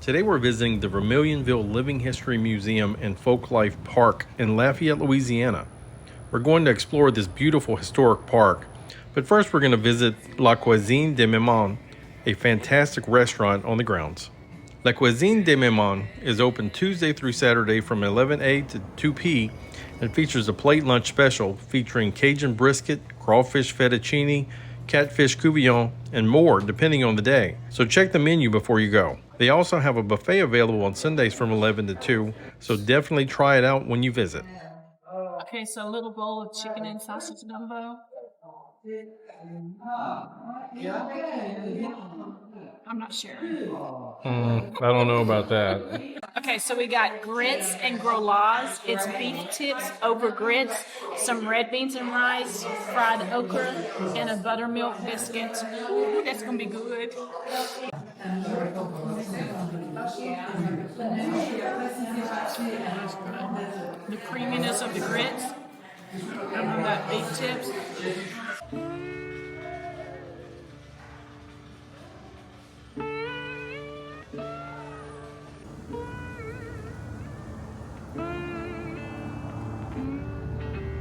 Today we're visiting the Vermilionville Living History Museum and Folklife Park in Lafayette, Louisiana. We're going to explore this beautiful historic park, but first we're going to visit La Cuisine de Maman, a fantastic restaurant on the grounds. La Cuisine de Maman is open Tuesday through Saturday from 11 a to 2 p and features a plate lunch special featuring Cajun brisket, crawfish fettuccine, catfish couvillon, and more depending on the day. So check the menu before you go. They also have a buffet available on Sundays from 11 to 2, so definitely try it out when you visit. Okay, so a little bowl of chicken and sausage gumbo. I'm not sharing. I don't know about that. Okay, so we got grits and grollas. It's beef tips over grits, some red beans and rice, fried okra, and a buttermilk biscuit. Ooh, that's gonna be good. The creaminess of the grits and then that beef tips.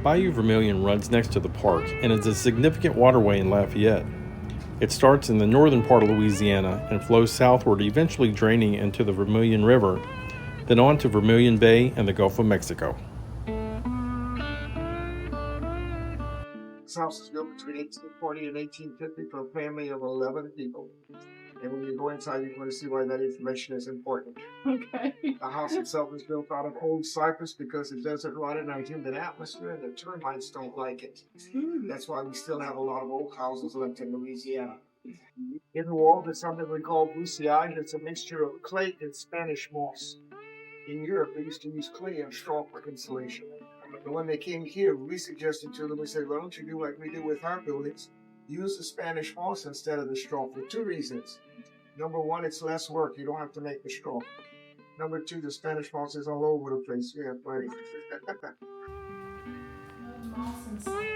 Bayou Vermilion runs next to the park and is a significant waterway in Lafayette. It starts in the northern part of Louisiana and flows southward, eventually draining into the Vermilion River, then on to Vermilion Bay and the Gulf of Mexico. This house was built between 1840 and 1850 for a family of 11 people. And when you go inside, you're going to see why that information is important. Okay. The house itself is built out of old cypress because it doesn't rot in our humid atmosphere and the termites don't like it. That's why we still have a lot of old houses left in Louisiana. In the wall, there's something we call bucillage. It's a mixture of clay and Spanish moss. In Europe, they used to use clay and straw for insulation. But when they came here, we suggested to them, we said, why don't you do like we do with our buildings? Use the Spanish moss instead of the straw for two reasons. Number one, it's less work. You don't have to make the straw. Number two, the Spanish moss is all over the place. You have plenty. Moss and cypress.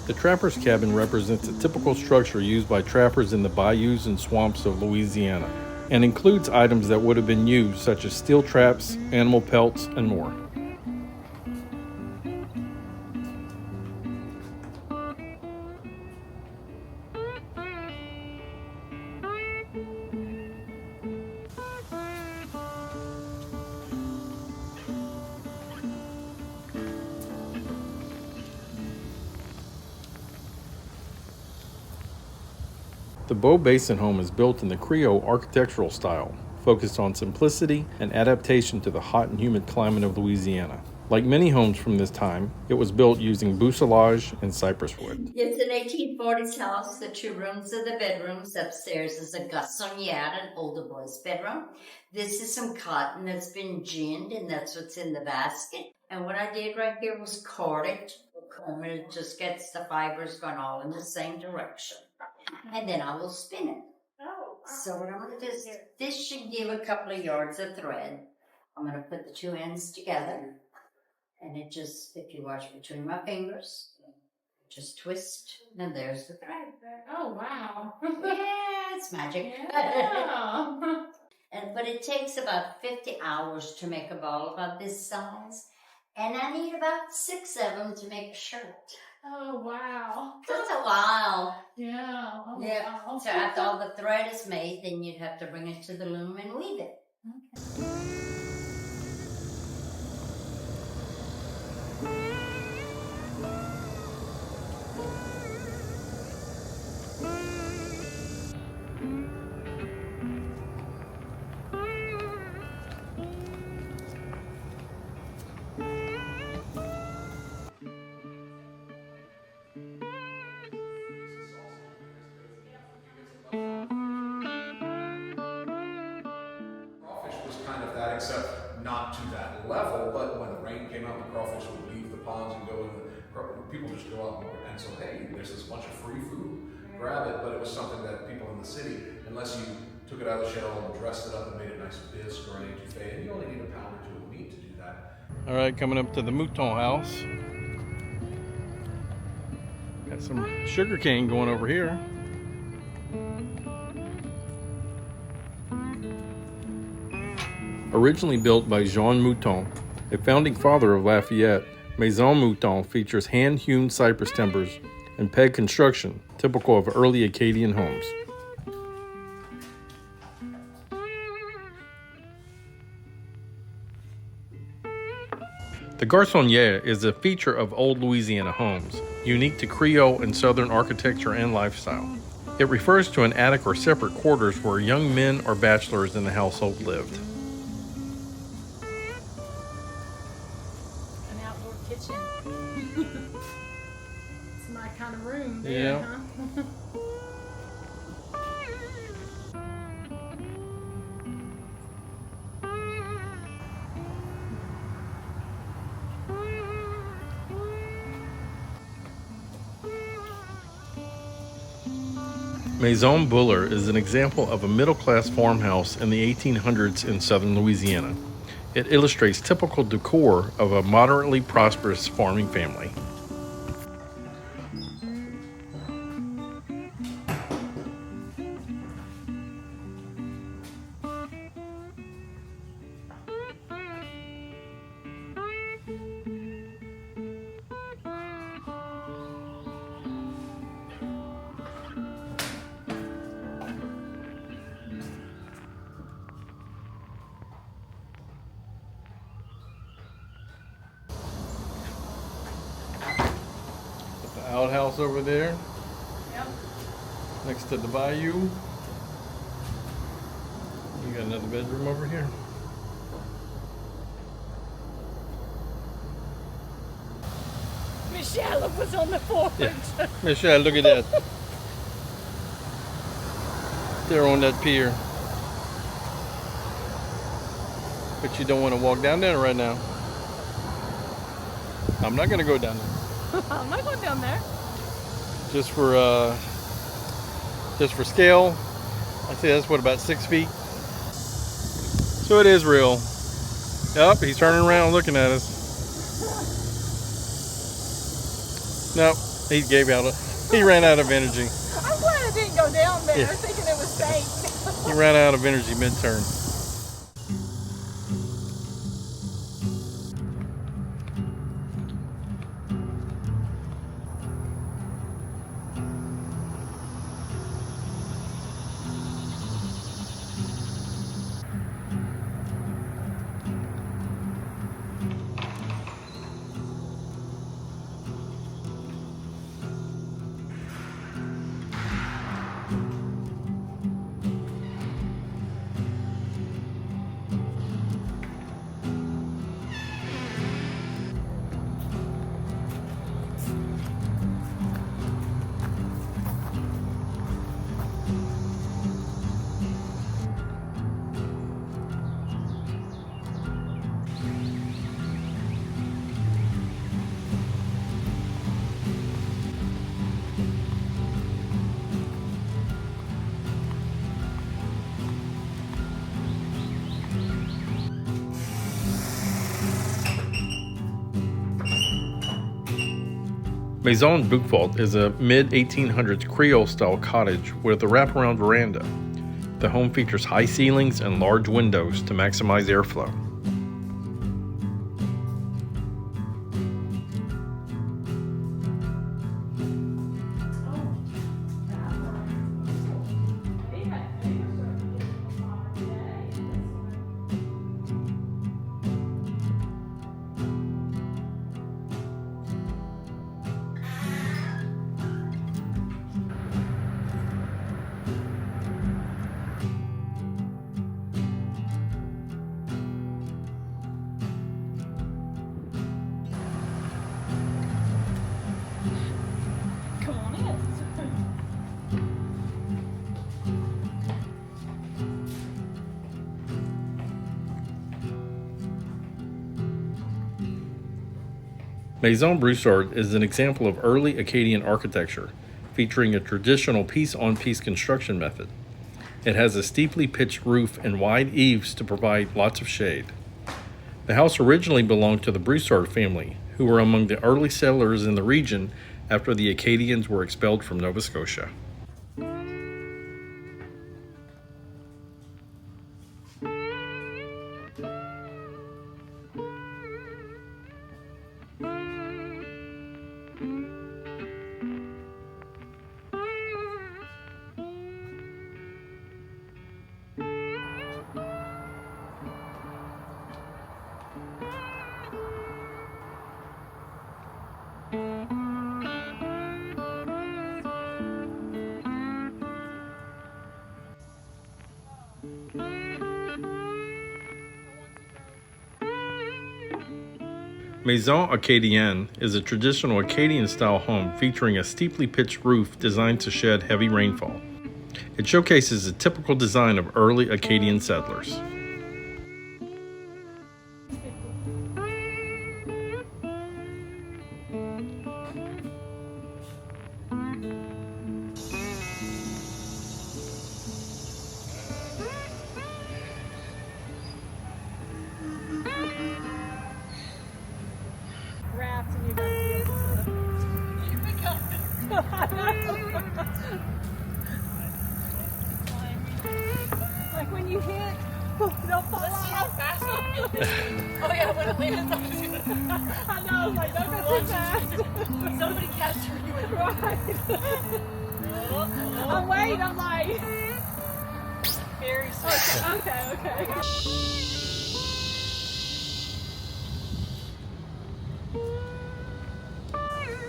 The trapper's cabin represents a typical structure used by trappers in the bayous and swamps of Louisiana, and includes items that would have been used, such as steel traps, animal pelts, and more. The Bow Basin home is built in the Creole architectural style, focused on simplicity and adaptation to the hot and humid climate of Louisiana. Like many homes from this time, it was built using bucillage and cypress wood. It's an 1840s house. The two rooms are the bedrooms. Upstairs is a garçonniere, an older boy's bedroom. This is some cotton that's been ginned, and that's what's in the basket. And what I did right here was cord it. And it just gets the fibers going all in the same direction. And then I will spin it. So what I'm going to do is, this should give a couple of yards of thread. I'm going to put the two ends together. And it just, if you watch between my fingers, just twist, and there's the thread. Oh, wow. Yeah, it's magic. Yeah. But it takes about 50 hours to make a ball about this size. And I need about 6 of them to make a shirt. Oh, wow. That's a while. Yeah. Oh, Yeah. wow. So after all the thread is made, then you'd have to bring it to the loom and weave it. Okay. crawfish was kind of that, except not to that level. But when the rain came out, the crawfish would leave the ponds and go in. People just go out and so, hey, there's this bunch of free food, grab it. But it was something that people in the city, unless you took it out of the shell and dressed it up and made a nice bisque or an étouffée, and you only need a pound or two of meat to do that. All right, coming up to the mouton house. Got some sugar cane going over here. Originally built by Jean Mouton, a founding father of Lafayette, Maison Mouton features hand-hewn cypress timbers and peg construction, typical of early Acadian homes. The garçonniere is a feature of old Louisiana homes, unique to Creole and Southern architecture and lifestyle. It refers to an attic or separate quarters where young men or bachelors in the household lived. An outdoor kitchen. It's my kind of room there, Yeah. huh? Maison Buller is an example of a middle-class farmhouse in the 1800s in southern Louisiana. It illustrates typical decor of a moderately prosperous farming family. The outhouse over there, Yep. next to the bayou. You got another bedroom over here. Michelle was on the porch. Yeah. Michelle, look at that. They're on that pier. But you don't want to walk down there right now. I'm not gonna go down there. I'm not going down there. Just for scale. I say that's what, about 6 feet. So it is real. Yup, he's turning around looking at us. Nope, he gave out. He ran out of energy. I'm glad I didn't go down there Yeah. thinking it was safe. He ran out of energy mid-turn. Maison Bouquefault is a mid-1800s Creole-style cottage with a wraparound veranda. The home features high ceilings and large windows to maximize airflow. Maison Broussard is an example of early Acadian architecture, featuring a traditional piece-on-piece construction method. It has a steeply pitched roof and wide eaves to provide lots of shade. The house originally belonged to the Broussard family, who were among the early settlers in the region after the Acadians were expelled from Nova Scotia. Maison Acadian is a traditional Acadian-style home featuring a steeply pitched roof designed to shed heavy rainfall. It showcases a typical design of early Acadian settlers. Wrapped and you got like when you hit, don't fall off. Oh yeah, when it lands on you. I know, like don't go too fast. Somebody capture you in right. I'm waiting, I'm like very slow. Okay.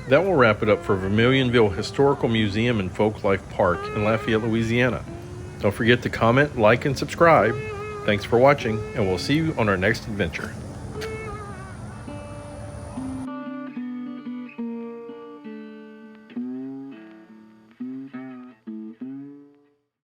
That will wrap it up for Vermilionville Historical Museum and Folklife Park in Lafayette, Louisiana. Don't forget to comment, like, and subscribe. Thanks for watching, and we'll see you on our next adventure.